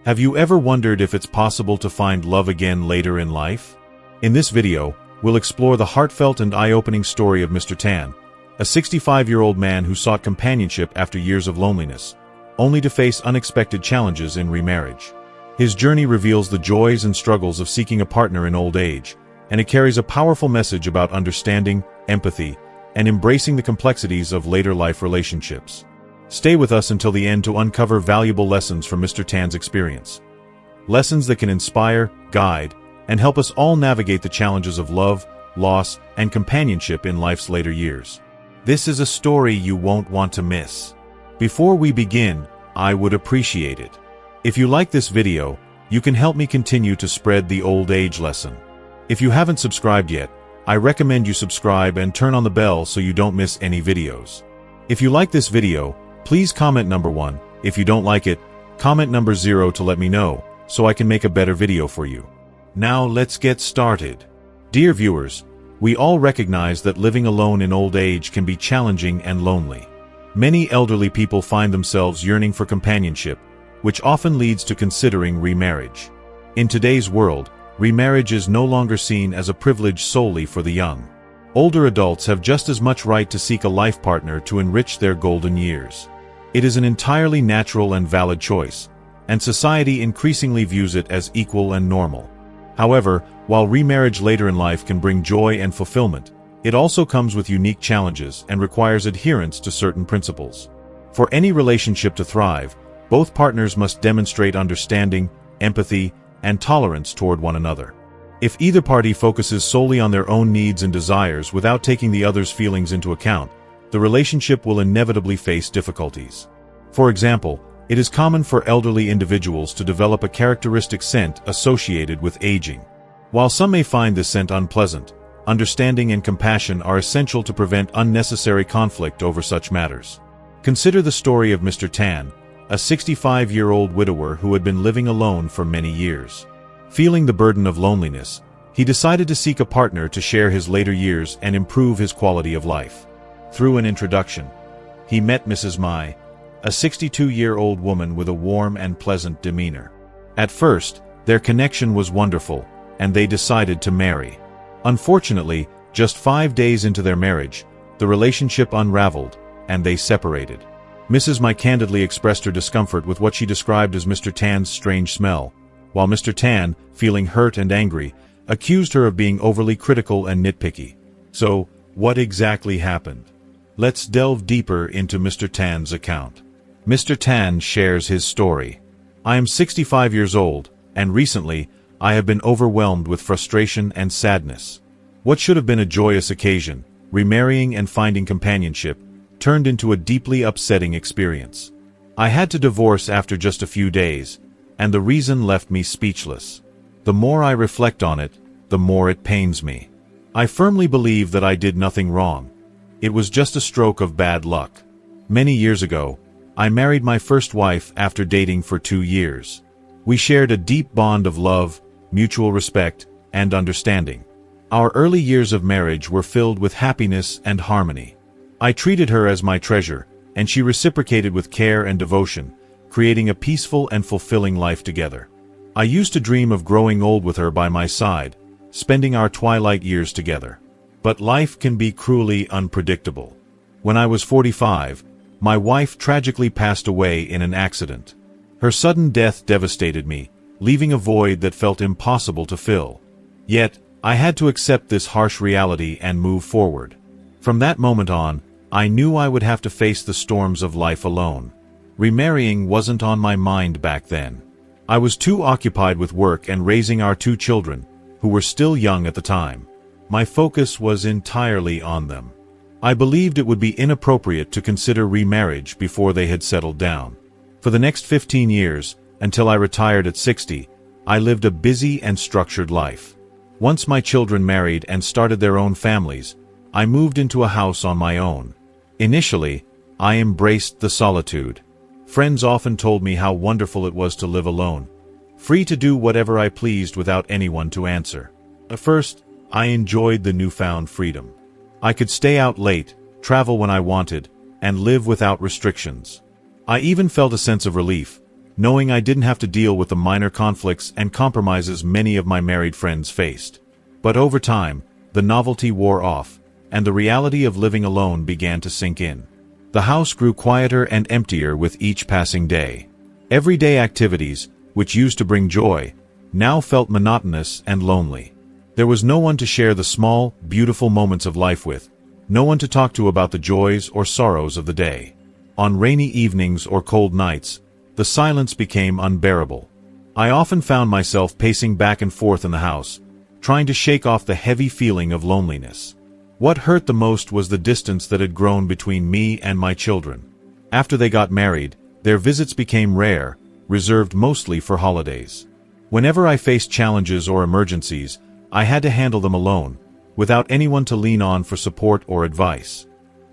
Have you ever wondered if it's possible to find love again later in life? In this video, we'll explore the heartfelt and eye-opening story of Mr. Tan, a 65-year-old man who sought companionship after years of loneliness, only to face unexpected challenges in remarriage. His journey reveals the joys and struggles of seeking a partner in old age, and it carries a powerful message about understanding, empathy, and embracing the complexities of later life relationships. Stay with us until the end to uncover valuable lessons from Mr. Tan's experience. Lessons that can inspire, guide, and help us all navigate the challenges of love, loss, and companionship in life's later years. This is a story you won't want to miss. Before we begin, I would appreciate it if you like this video, you can help me continue to spread the old age lesson. If you haven't subscribed yet, I recommend you subscribe and turn on the bell so you don't miss any videos. If you like this video, please comment number 1. If you don't like it, comment number 0 to let me know, so I can make a better video for you. Now let's get started. Dear viewers, we all recognize that living alone in old age can be challenging and lonely. Many elderly people find themselves yearning for companionship, which often leads to considering remarriage. In today's world, remarriage is no longer seen as a privilege solely for the young. Older adults have just as much right to seek a life partner to enrich their golden years. It is an entirely natural and valid choice, and society increasingly views it as equal and normal. However, while remarriage later in life can bring joy and fulfillment, it also comes with unique challenges and requires adherence to certain principles. For any relationship to thrive, both partners must demonstrate understanding, empathy, and tolerance toward one another. If either party focuses solely on their own needs and desires without taking the other's feelings into account, the relationship will inevitably face difficulties. For example, it is common for elderly individuals to develop a characteristic scent associated with aging. While some may find this scent unpleasant, understanding and compassion are essential to prevent unnecessary conflict over such matters. Consider the story of Mr. Tan, a 65-year-old widower who had been living alone for many years. Feeling the burden of loneliness, he decided to seek a partner to share his later years and improve his quality of life. Through an introduction, he met Mrs. Mai, a 62-year-old woman with a warm and pleasant demeanor. At first, their connection was wonderful, and they decided to marry. Unfortunately, just 5 days into their marriage, the relationship unraveled, and they separated. Mrs. Mai candidly expressed her discomfort with what she described as Mr. Tan's strange smell, while Mr. Tan, feeling hurt and angry, accused her of being overly critical and nitpicky. So, what exactly happened? Let's delve deeper into Mr. Tan's account. Mr. Tan shares his story. I am 65 years old, and recently, I have been overwhelmed with frustration and sadness. What should have been a joyous occasion, remarrying and finding companionship, turned into a deeply upsetting experience. I had to divorce after just a few days, and the reason left me speechless. The more I reflect on it, the more it pains me. I firmly believe that I did nothing wrong. It was just a stroke of bad luck. Many years ago, I married my first wife after dating for 2 years. We shared a deep bond of love, mutual respect, and understanding. Our early years of marriage were filled with happiness and harmony. I treated her as my treasure, and she reciprocated with care and devotion, creating a peaceful and fulfilling life together. I used to dream of growing old with her by my side, spending our twilight years together. But life can be cruelly unpredictable. When I was 45, my wife tragically passed away in an accident. Her sudden death devastated me, leaving a void that felt impossible to fill. Yet, I had to accept this harsh reality and move forward. From that moment on, I knew I would have to face the storms of life alone. Remarrying wasn't on my mind back then. I was too occupied with work and raising our 2 children, who were still young at the time. My focus was entirely on them. I believed it would be inappropriate to consider remarriage before they had settled down. For the next 15 years, until I retired at 60, I lived a busy and structured life. Once my children married and started their own families, I moved into a house on my own. Initially, I embraced the solitude. Friends often told me how wonderful it was to live alone, free to do whatever I pleased without anyone to answer. At first, I enjoyed the newfound freedom. I could stay out late, travel when I wanted, and live without restrictions. I even felt a sense of relief, knowing I didn't have to deal with the minor conflicts and compromises many of my married friends faced. But over time, the novelty wore off, and the reality of living alone began to sink in. The house grew quieter and emptier with each passing day. Everyday activities, which used to bring joy, now felt monotonous and lonely. There was no one to share the small, beautiful moments of life with, no one to talk to about the joys or sorrows of the day. On rainy evenings or cold nights, the silence became unbearable. I often found myself pacing back and forth in the house, trying to shake off the heavy feeling of loneliness. What hurt the most was the distance that had grown between me and my children. After they got married, their visits became rare, reserved mostly for holidays. Whenever I faced challenges or emergencies, I had to handle them alone, without anyone to lean on for support or advice.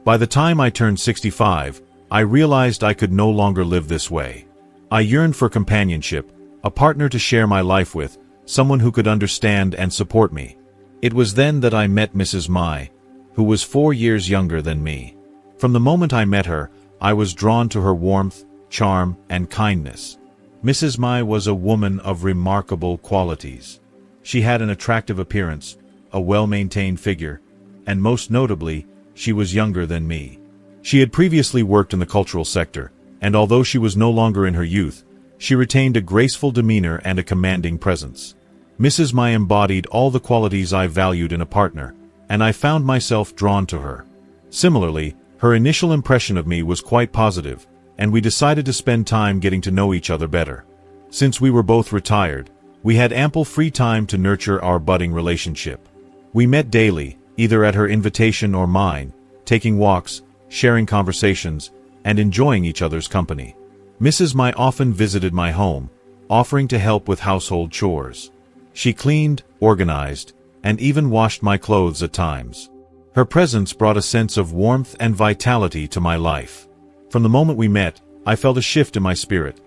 By the time I turned 65, I realized I could no longer live this way. I yearned for companionship, a partner to share my life with, someone who could understand and support me. It was then that I met Mrs. Mai, who was 4 years younger than me. From the moment I met her, I was drawn to her warmth, charm, and kindness. Mrs. Mai was a woman of remarkable qualities. She had an attractive appearance, a well-maintained figure, and most notably, she was younger than me. She had previously worked in the cultural sector, and although she was no longer in her youth, she retained a graceful demeanor and a commanding presence. Mrs. Mai embodied all the qualities I valued in a partner, and I found myself drawn to her. Similarly, her initial impression of me was quite positive, and we decided to spend time getting to know each other better. Since we were both retired, we had ample free time to nurture our budding relationship. We met daily, either at her invitation or mine, taking walks, sharing conversations, and enjoying each other's company. Mrs. Mai often visited my home, offering to help with household chores. She cleaned, organized, and even washed my clothes at times. Her presence brought a sense of warmth and vitality to my life. From the moment we met, I felt a shift in my spirit.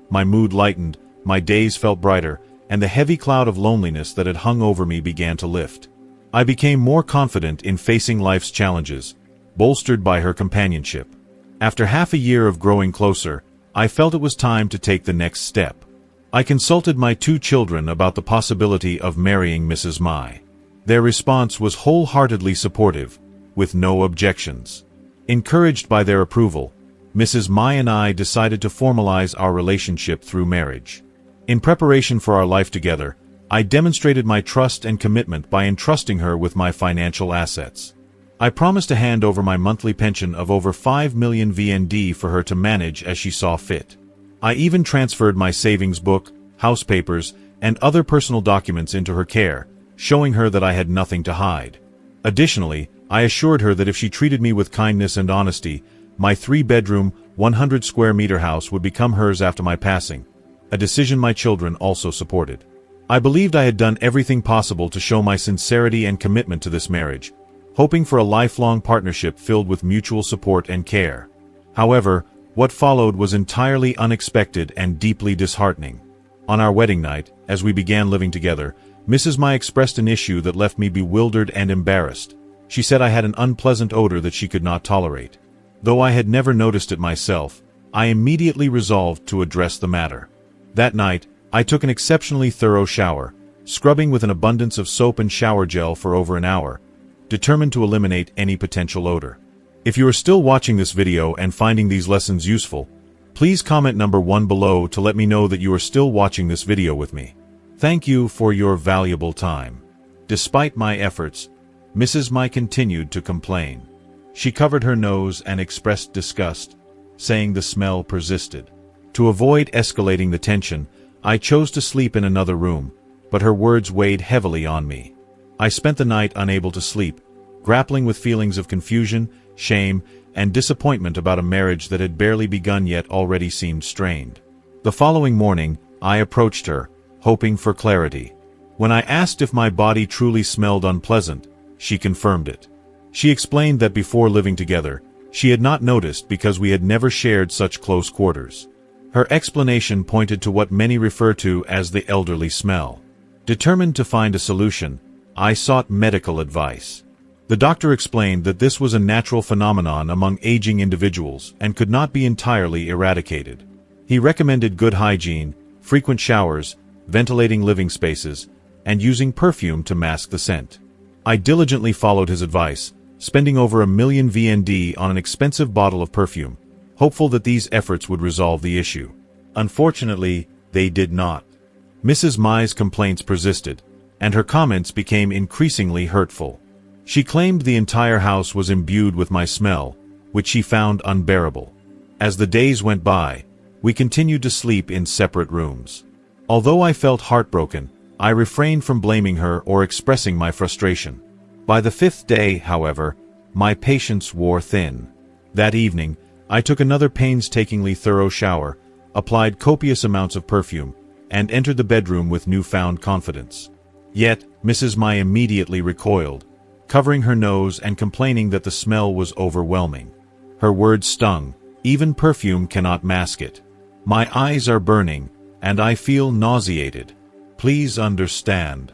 My mood lightened, my days felt brighter, and the heavy cloud of loneliness that had hung over me began to lift. I became more confident in facing life's challenges, bolstered by her companionship. After half a year of growing closer, I felt it was time to take the next step. I consulted my 2 children about the possibility of marrying Mrs. Mai. Their response was wholeheartedly supportive, with no objections. Encouraged by their approval, Mrs. Mai and I decided to formalize our relationship through marriage. In preparation for our life together, I demonstrated my trust and commitment by entrusting her with my financial assets. I promised to hand over my monthly pension of over 5 million VND for her to manage as she saw fit. I even transferred my savings book, house papers, and other personal documents into her care, showing her that I had nothing to hide. Additionally, I assured her that if she treated me with kindness and honesty, my 3-bedroom, 100-square-meter house would become hers after my passing, a decision my children also supported. I believed I had done everything possible to show my sincerity and commitment to this marriage, hoping for a lifelong partnership filled with mutual support and care. However, what followed was entirely unexpected and deeply disheartening. On our wedding night, as we began living together, Mrs. Mai expressed an issue that left me bewildered and embarrassed. She said I had an unpleasant odor that she could not tolerate. Though I had never noticed it myself, I immediately resolved to address the matter. That night, I took an exceptionally thorough shower, scrubbing with an abundance of soap and shower gel for over an hour, determined to eliminate any potential odor. If you are still watching this video and finding these lessons useful, please comment number 1 below to let me know that you are still watching this video with me. Thank you for your valuable time. Despite my efforts, Mrs. Mai continued to complain. She covered her nose and expressed disgust, saying the smell persisted. To avoid escalating the tension, I chose to sleep in another room, but her words weighed heavily on me. I spent the night unable to sleep, grappling with feelings of confusion, shame, and disappointment about a marriage that had barely begun yet already seemed strained. The following morning, I approached her, hoping for clarity. When I asked if my body truly smelled unpleasant, she confirmed it. She explained that before living together, she had not noticed because we had never shared such close quarters. Her explanation pointed to what many refer to as the elderly smell. Determined to find a solution, I sought medical advice. The doctor explained that this was a natural phenomenon among aging individuals and could not be entirely eradicated. He recommended good hygiene, frequent showers, ventilating living spaces, and using perfume to mask the scent. I diligently followed his advice, spending over $1,000,000 on an expensive bottle of perfume, hopeful that these efforts would resolve the issue. Unfortunately, they did not. Mrs. Mai's complaints persisted, and her comments became increasingly hurtful. She claimed the entire house was imbued with my smell, which she found unbearable. As the days went by, we continued to sleep in separate rooms. Although I felt heartbroken, I refrained from blaming her or expressing my frustration. By the 5th day, however, my patience wore thin. That evening, I took another painstakingly thorough shower, applied copious amounts of perfume, and entered the bedroom with newfound confidence. Yet, Mrs. Mai immediately recoiled, covering her nose and complaining that the smell was overwhelming. Her words stung. Even perfume cannot mask it. My eyes are burning, and I feel nauseated. Please understand.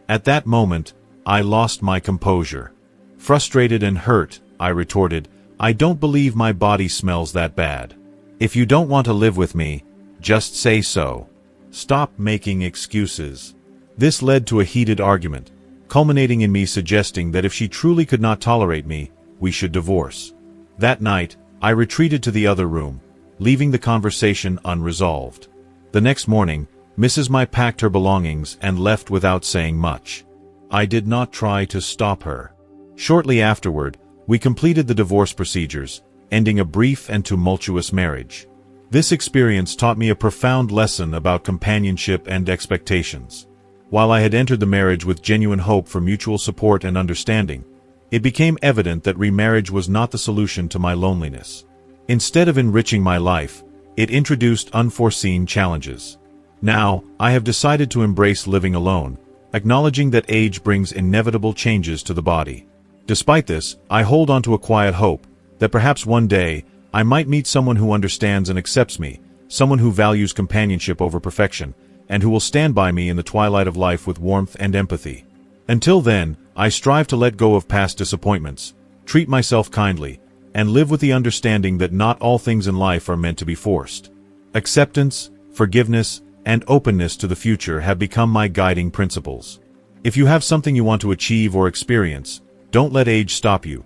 At that moment, I lost my composure. Frustrated and hurt, I retorted, I don't believe my body smells that bad. If you don't want to live with me, just say so. Stop making excuses. This led to a heated argument, culminating in me suggesting that if she truly could not tolerate me, we should divorce. That night, I retreated to the other room, leaving the conversation unresolved. The next morning, Mrs. Mai packed her belongings and left without saying much. I did not try to stop her. Shortly afterward, we completed the divorce procedures, ending a brief and tumultuous marriage. This experience taught me a profound lesson about companionship and expectations. While I had entered the marriage with genuine hope for mutual support and understanding, it became evident that remarriage was not the solution to my loneliness. Instead of enriching my life, it introduced unforeseen challenges. Now, I have decided to embrace living alone, acknowledging that age brings inevitable changes to the body. Despite this, I hold on to a quiet hope that perhaps one day I might meet someone who understands and accepts me, someone who values companionship over perfection, and who will stand by me in the twilight of life with warmth and empathy. Until then, I strive to let go of past disappointments, treat myself kindly, and live with the understanding that not all things in life are meant to be forced. Acceptance, forgiveness, and openness to the future have become my guiding principles. If you have something you want to achieve or experience, don't let age stop you.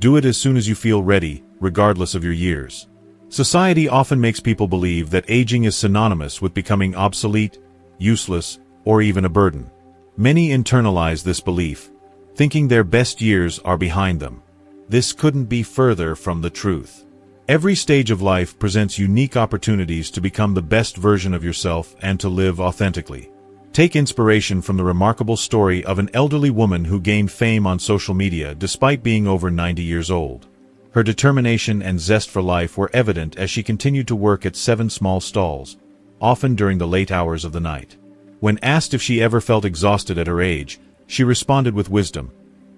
Do it as soon as you feel ready, regardless of your years. Society often makes people believe that aging is synonymous with becoming obsolete, useless, or even a burden. Many internalize this belief, thinking their best years are behind them. This couldn't be further from the truth. Every stage of life presents unique opportunities to become the best version of yourself and to live authentically. Take inspiration from the remarkable story of an elderly woman who gained fame on social media despite being over 90 years old. Her determination and zest for life were evident as she continued to work at 7 small stalls, often during the late hours of the night. When asked if she ever felt exhausted at her age, she responded with wisdom,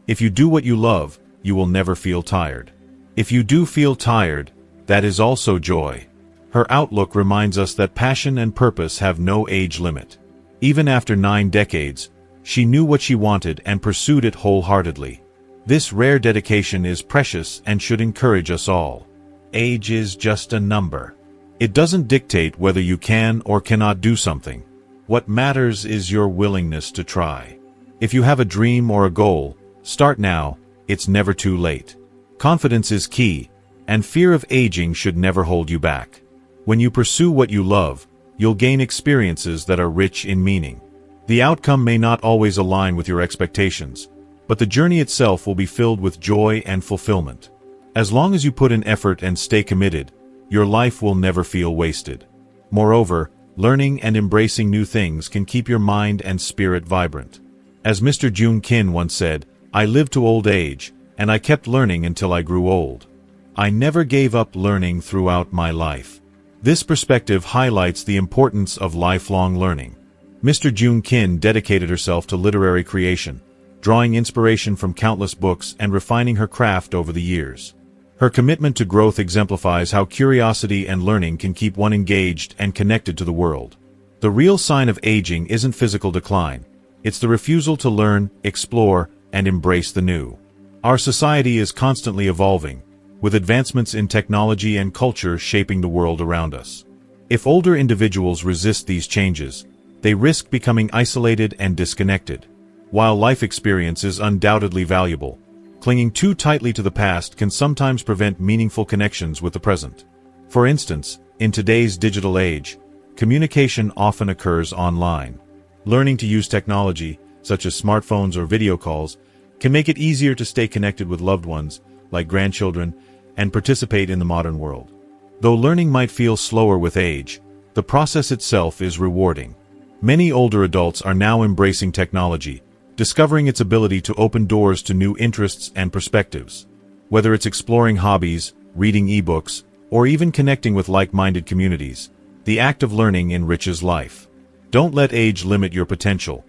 "If you do what you love, you will never feel tired. If you do feel tired, that is also joy." Her outlook reminds us that passion and purpose have no age limit. Even after 9 decades, she knew what she wanted and pursued it wholeheartedly. This rare dedication is precious and should encourage us all. Age is just a number. It doesn't dictate whether you can or cannot do something. What matters is your willingness to try. If you have a dream or a goal, start now. It's never too late. Confidence is key, and fear of aging should never hold you back. When you pursue what you love, you'll gain experiences that are rich in meaning. The outcome may not always align with your expectations, but the journey itself will be filled with joy and fulfillment. As long as you put in effort and stay committed, your life will never feel wasted. Moreover, learning and embracing new things can keep your mind and spirit vibrant. As Mr. June Kin once said, "I lived to old age, and I kept learning until I grew old." I never gave up learning throughout my life. This perspective highlights the importance of lifelong learning. Mr. June Kin dedicated herself to literary creation, drawing inspiration from countless books and refining her craft over the years. Her commitment to growth exemplifies how curiosity and learning can keep one engaged and connected to the world. The real sign of aging isn't physical decline. It's the refusal to learn, explore, and embrace the new. Our society is constantly evolving, with advancements in technology and culture shaping the world around us. If older individuals resist these changes, they risk becoming isolated and disconnected. While life experience is undoubtedly valuable, clinging too tightly to the past can sometimes prevent meaningful connections with the present. For instance, in today's digital age, communication often occurs online. Learning to use technology, such as smartphones or video calls, can make it easier to stay connected with loved ones, like grandchildren, and participate in the modern world. Though learning might feel slower with age, the process itself is rewarding. Many older adults are now embracing technology, discovering its ability to open doors to new interests and perspectives. Whether it's exploring hobbies, reading ebooks, or even connecting with like-minded communities, the act of learning enriches life. Don't let age limit your potential.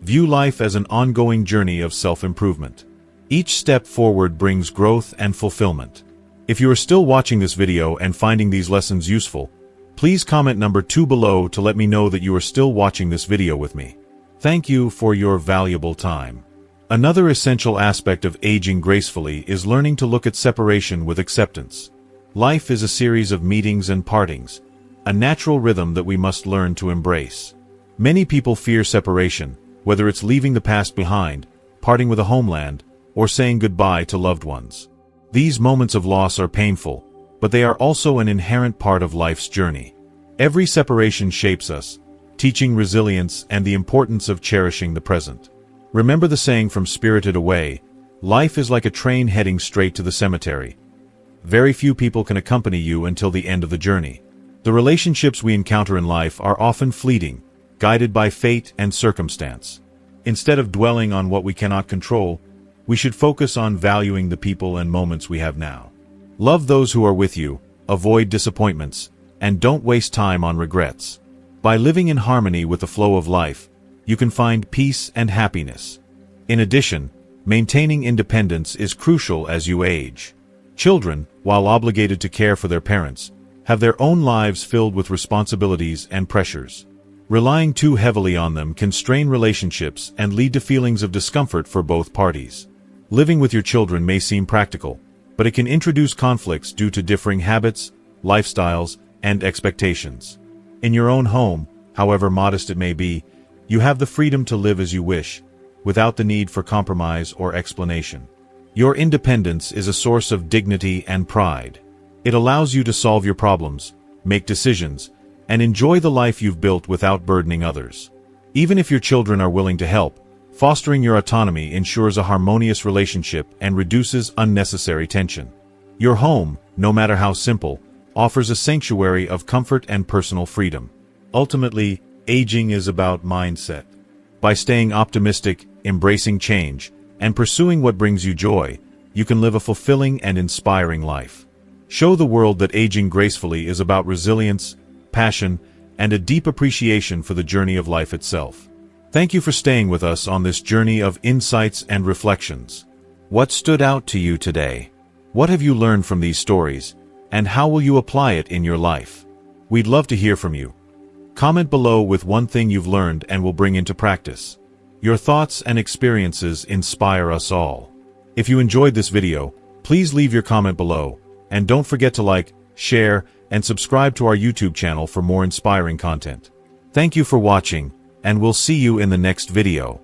View life as an ongoing journey of self-improvement. Each step forward brings growth and fulfillment. If you are still watching this video and finding these lessons useful, please comment number 2 below to let me know that you are still watching this video with me. Thank you for your valuable time. Another essential aspect of aging gracefully is learning to look at separation with acceptance. Life is a series of meetings and partings, a natural rhythm that we must learn to embrace. Many people fear separation, whether it's leaving the past behind, parting with a homeland, or saying goodbye to loved ones. These moments of loss are painful, but they are also an inherent part of life's journey. Every separation shapes us, teaching resilience and the importance of cherishing the present. Remember the saying from Spirited Away, life is like a train heading straight to the cemetery. Very few people can accompany you until the end of the journey. The relationships we encounter in life are often fleeting, guided by fate and circumstance. Instead of dwelling on what we cannot control, we should focus on valuing the people and moments we have now. Love those who are with you, avoid disappointments, and don't waste time on regrets. By living in harmony with the flow of life, you can find peace and happiness. In addition, maintaining independence is crucial as you age. Children, while obligated to care for their parents, have their own lives filled with responsibilities and pressures. Relying too heavily on them can strain relationships and lead to feelings of discomfort for both parties. Living with your children may seem practical, but it can introduce conflicts due to differing habits, lifestyles, and expectations. In your own home, however modest it may be, you have the freedom to live as you wish, without the need for compromise or explanation. Your independence is a source of dignity and pride. It allows you to solve your problems, make decisions, and enjoy the life you've built without burdening others. Even if your children are willing to help, fostering your autonomy ensures a harmonious relationship and reduces unnecessary tension. Your home, no matter how simple, offers a sanctuary of comfort and personal freedom. Ultimately, aging is about mindset. By staying optimistic, embracing change, and pursuing what brings you joy, you can live a fulfilling and inspiring life. Show the world that aging gracefully is about resilience, passion, and a deep appreciation for the journey of life itself. Thank you for staying with us on this journey of insights and reflections. What stood out to you today? What have you learned from these stories, and how will you apply it in your life? We'd love to hear from you. Comment below with one thing you've learned and will bring into practice. Your thoughts and experiences inspire us all. If you enjoyed this video, please leave your comment below, and don't forget to like, share, and subscribe to our YouTube channel for more inspiring content. Thank you for watching, and we'll see you in the next video.